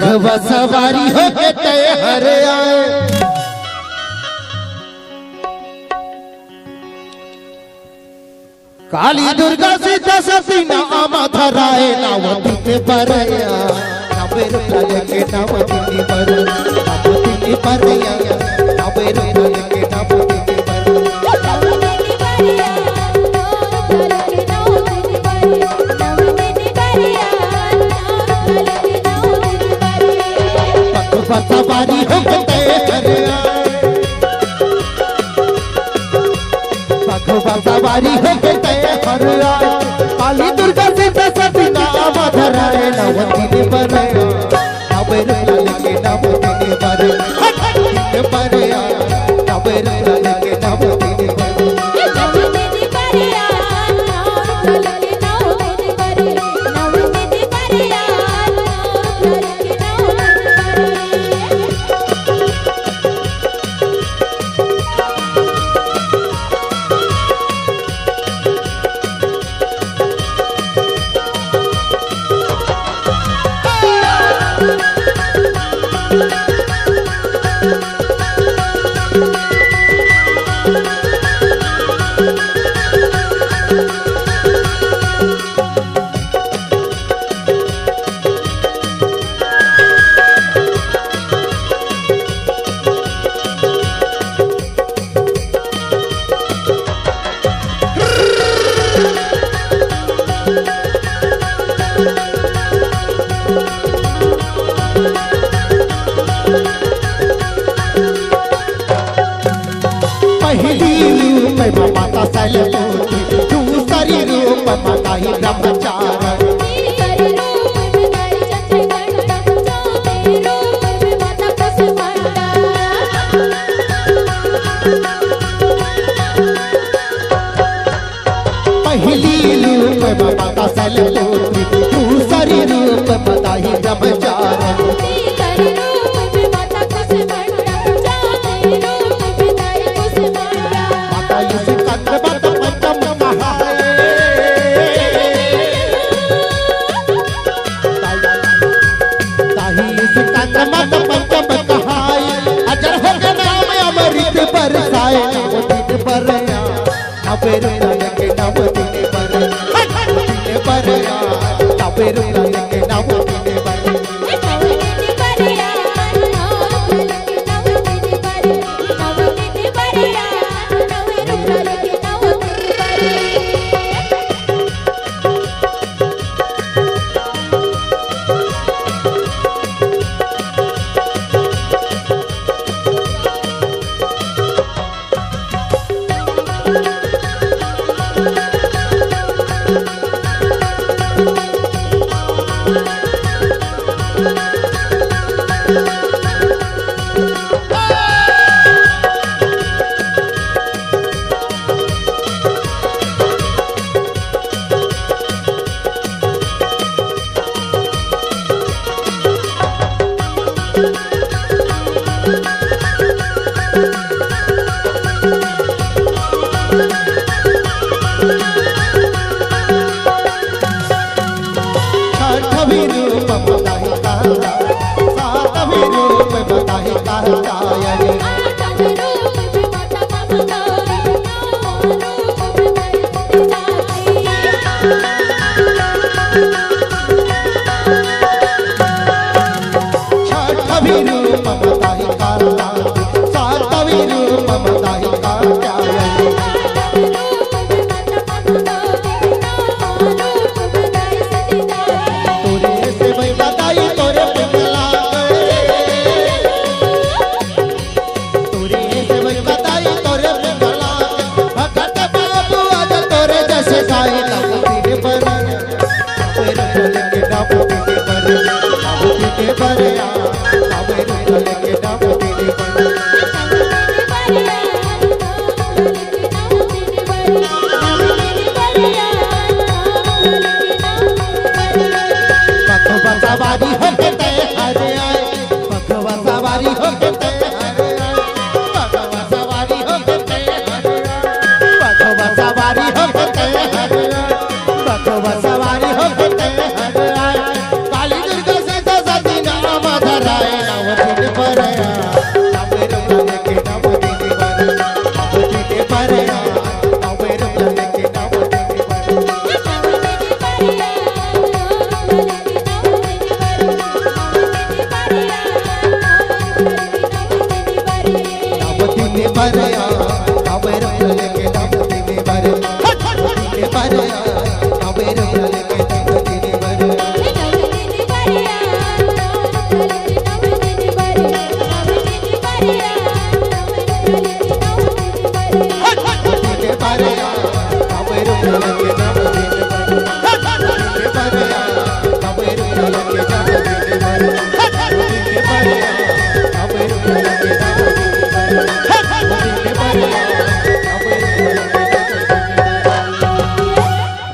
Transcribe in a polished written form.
बघवा सवारी होके तय हर आए, काली दुर्गा सीता सती नाम धराए नावती के परया नवेर लाल के नावती के पर नावती के परया नवेर लाल के नावती के पर बघवा सवारी होके तय हर आए, बघवा सवारी होके तय हर आए, काली दुर्गा सीता सती नाम धराए नावती के परया नवेर लाल के नावती के पर के परया नवेर लाल के नावती के पर पहली रूप में माता सैलवती, दूसरी रूप में माता ही ब्रह्मचारिणी, पहली रूप में माता सैलवती, दूसरी रूप में माता ही ब्रह्मचारिणी, नवेर लाल के नावती के पर के परया नवेर लाल के नावती के पर छठवीं रूप बताही कहता, सातवीं रूप बताही कहता ये छठवीं रूप बताही कहता, सातवीं रूप बताही कहता ये नवेर लाल के नावती के पर